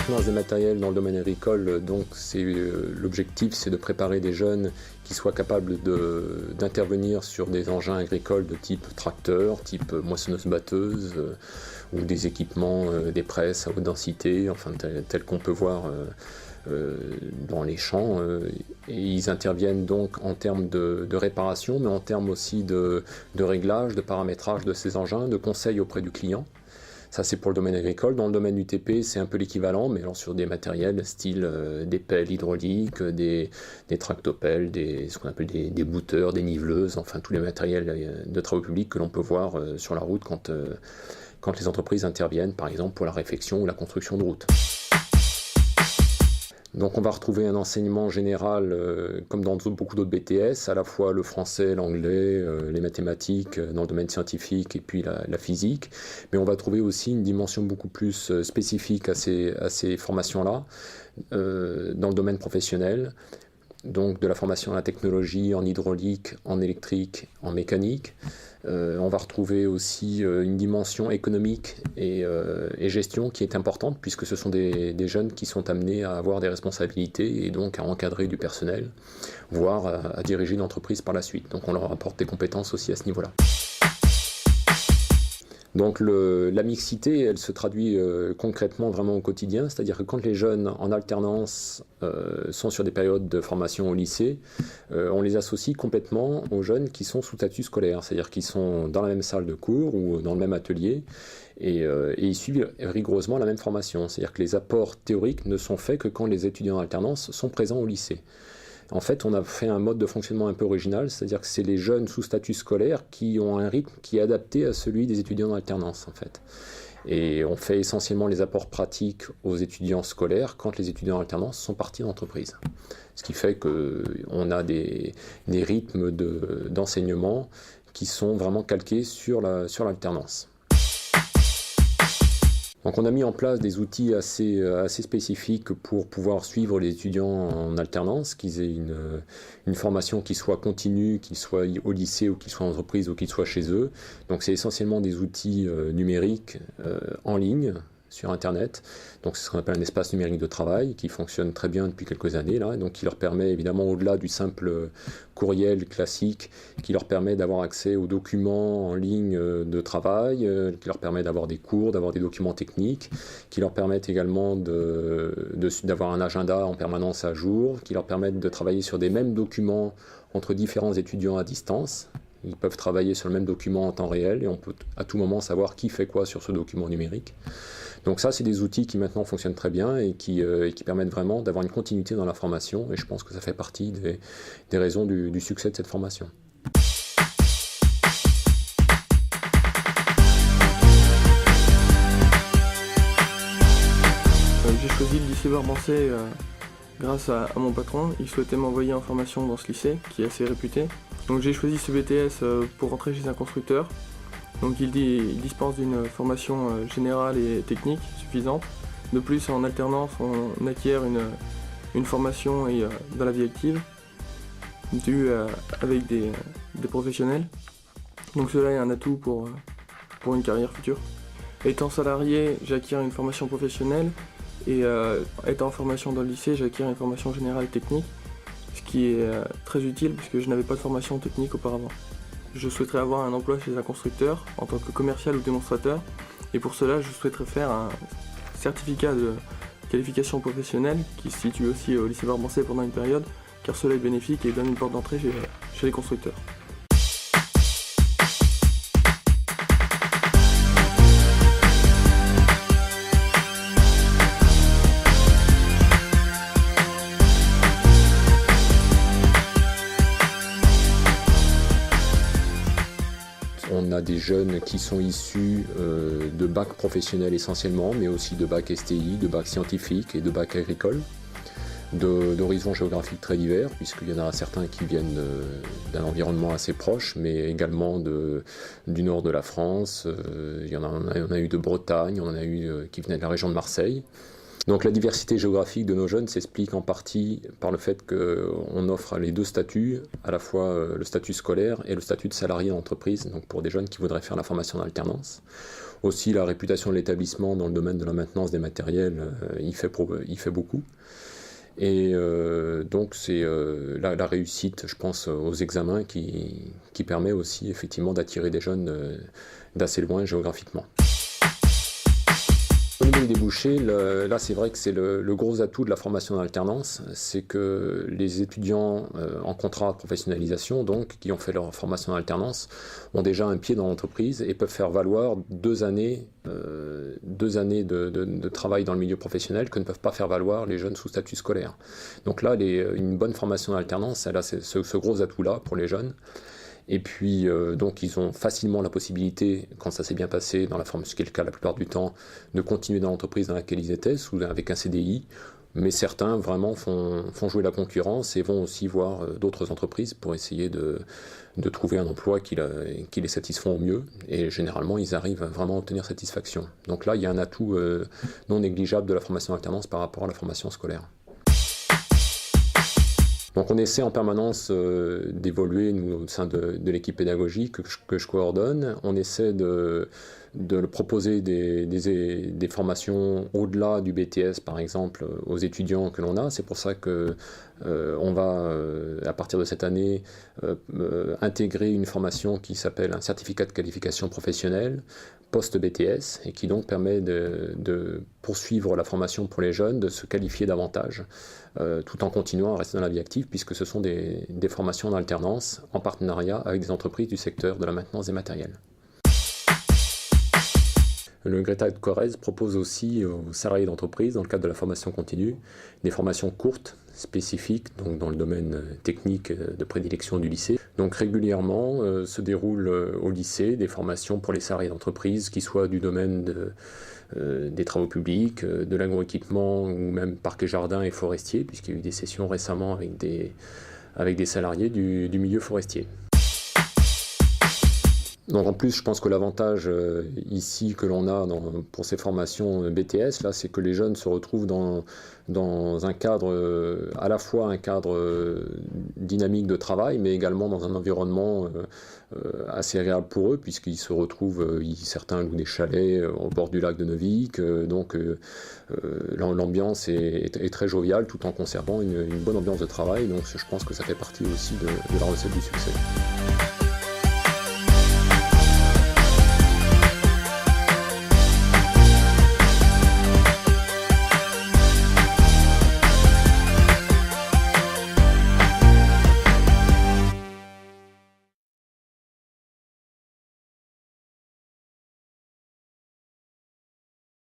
maintenance des matériels dans le domaine agricole, donc l'objectif, c'est de préparer des jeunes qui soient capables d'intervenir sur des engins agricoles de type tracteur, type moissonneuse-batteuse, ou des équipements, des presses à haute densité, enfin tels qu'on peut voir dans les champs. Et ils interviennent donc en termes de réparation, mais en termes aussi de réglage, de paramétrage de ces engins, de conseils auprès du client. Ça, c'est pour le domaine agricole. Dans le domaine du TP, c'est un peu l'équivalent, mais alors sur des matériels style des pelles hydrauliques, des tractopelles, ce qu'on appelle des bouteurs, des niveleuses, enfin tous les matériels de travaux publics que l'on peut voir sur la route quand les entreprises interviennent, par exemple pour la réfection ou la construction de routes. Donc on va retrouver un enseignement général, comme dans beaucoup d'autres BTS, à la fois le français, l'anglais, les mathématiques dans le domaine scientifique et puis la physique, mais on va trouver aussi une dimension beaucoup plus spécifique à ces formations-là, dans le domaine professionnel, donc de la formation à la technologie, en hydraulique, en électrique, en mécanique. On va retrouver aussi une dimension économique et gestion qui est importante, puisque ce sont des jeunes qui sont amenés à avoir des responsabilités et donc à encadrer du personnel, voire à diriger une entreprise par la suite. Donc on leur apporte des compétences aussi à ce niveau-là. Donc la mixité, elle se traduit concrètement vraiment au quotidien, c'est-à-dire que quand les jeunes en alternance sont sur des périodes de formation au lycée, on les associe complètement aux jeunes qui sont sous statut scolaire, c'est-à-dire qu'ils sont dans la même salle de cours ou dans le même atelier et ils suivent rigoureusement la même formation, c'est-à-dire que les apports théoriques ne sont faits que quand les étudiants en alternance sont présents au lycée. En fait, on a fait un mode de fonctionnement un peu original, c'est-à-dire que c'est les jeunes sous statut scolaire qui ont un rythme qui est adapté à celui des étudiants en alternance, en fait. Et on fait essentiellement les apports pratiques aux étudiants scolaires quand les étudiants en alternance sont partis d'entreprise. Ce qui fait qu'on a des rythmes d'enseignement qui sont vraiment calqués sur l'alternance. Donc on a mis en place des outils assez spécifiques pour pouvoir suivre les étudiants en alternance, qu'ils aient une formation qui soit continue, qu'ils soient au lycée ou qu'ils soient en entreprise ou qu'ils soient chez eux. Donc c'est essentiellement des outils numériques en ligne, sur Internet. Donc c'est ce qu'on appelle un espace numérique de travail qui fonctionne très bien depuis quelques années là, et donc qui leur permet évidemment, au-delà du simple courriel classique, qui leur permet d'avoir accès aux documents en ligne de travail, qui leur permet d'avoir des cours, d'avoir des documents techniques, qui leur permettent également d'avoir un agenda en permanence à jour, qui leur permettent de travailler sur des mêmes documents entre différents étudiants à distance. Ils peuvent travailler sur le même document en temps réel et on peut à tout moment savoir qui fait quoi sur ce document numérique. Donc ça, c'est des outils qui maintenant fonctionnent très bien et qui permettent vraiment d'avoir une continuité dans la formation, et je pense que ça fait partie des raisons du succès de cette formation. J'ai choisi le lycée Barbancé grâce à mon patron. Il souhaitait m'envoyer en formation dans ce lycée qui est assez réputé. Donc j'ai choisi ce BTS pour rentrer chez un constructeur. Donc il dispense d'une formation générale et technique suffisante. De plus, en alternance, on acquiert une formation dans la vie active avec des professionnels. Donc cela est un atout pour une carrière future. Étant salarié, j'acquiers une formation professionnelle et étant en formation dans le lycée, j'acquiers une formation générale et technique, ce qui est très utile puisque je n'avais pas de formation technique auparavant. Je souhaiterais avoir un emploi chez un constructeur en tant que commercial ou démonstrateur, et pour cela je souhaiterais faire un certificat de qualification professionnelle qui se situe aussi au lycée Barbancé pendant une période, car cela est bénéfique et donne une porte d'entrée chez les constructeurs. On a des jeunes qui sont issus de bacs professionnels essentiellement, mais aussi de bacs STI, de bacs scientifiques et de bacs agricoles, d'horizons géographiques très divers, puisqu'il y en a certains qui viennent d'un environnement assez proche, mais également du nord de la France. On a eu de Bretagne, on en a eu qui venaient de la région de Marseille. Donc la diversité géographique de nos jeunes s'explique en partie par le fait qu'on offre les deux statuts, à la fois le statut scolaire et le statut de salarié d'entreprise, donc pour des jeunes qui voudraient faire la formation d'alternance. Aussi la réputation de l'établissement dans le domaine de la maintenance des matériels, il fait beaucoup. Et donc c'est la réussite, je pense, aux examens qui permet aussi effectivement d'attirer des jeunes d'assez loin géographiquement. Au niveau des débouchés, là c'est vrai que c'est le gros atout de la formation en alternance, c'est que les étudiants en contrat de professionnalisation, donc qui ont fait leur formation en alternance, ont déjà un pied dans l'entreprise et peuvent faire valoir 2 années de travail dans le milieu professionnel que ne peuvent pas faire valoir les jeunes sous statut scolaire. Donc là, une bonne formation en alternance, elle a ce gros atout-là pour les jeunes. Et puis, donc, ils ont facilement la possibilité, quand ça s'est bien passé, dans la forme, ce qui est le cas la plupart du temps, de continuer dans l'entreprise dans laquelle ils étaient, avec un CDI. Mais certains, vraiment, font jouer la concurrence et vont aussi voir d'autres entreprises pour essayer de trouver un emploi qui les satisfont au mieux. Et généralement, ils arrivent vraiment à obtenir satisfaction. Donc là, il y a un atout non négligeable de la formation en alternance par rapport à la formation scolaire. Donc on essaie en permanence d'évoluer, nous, au sein de l'équipe pédagogique que je coordonne. On essaie de proposer des formations au-delà du BTS, par exemple, aux étudiants que l'on a. C'est pour ça que on va, à partir de cette année, intégrer une formation qui s'appelle un certificat de qualification professionnelle post-BTS et qui donc permet de poursuivre la formation pour les jeunes, de se qualifier davantage, tout en continuant à rester dans la vie active, puisque ce sont des formations en alternance, en partenariat avec des entreprises du secteur de la maintenance des matériels. Le Greta de Corrèze propose aussi aux salariés d'entreprise, dans le cadre de la formation continue, des formations courtes, spécifiques, donc dans le domaine technique de prédilection du lycée. Donc régulièrement se déroulent au lycée des formations pour les salariés d'entreprise, qui soient du domaine des travaux publics, de l'agroéquipement ou même parcs et jardins et forestiers, puisqu'il y a eu des sessions récemment avec des salariés du milieu forestier. Donc en plus, je pense que l'avantage ici que l'on a pour ces formations BTS, là, c'est que les jeunes se retrouvent dans un cadre, à la fois un cadre dynamique de travail, mais également dans un environnement assez agréable pour eux, puisqu'ils se retrouvent, certains louent des chalets au bord du lac de Neuvic, donc l'ambiance est très joviale, tout en conservant une bonne ambiance de travail, donc je pense que ça fait partie aussi de la recette du succès.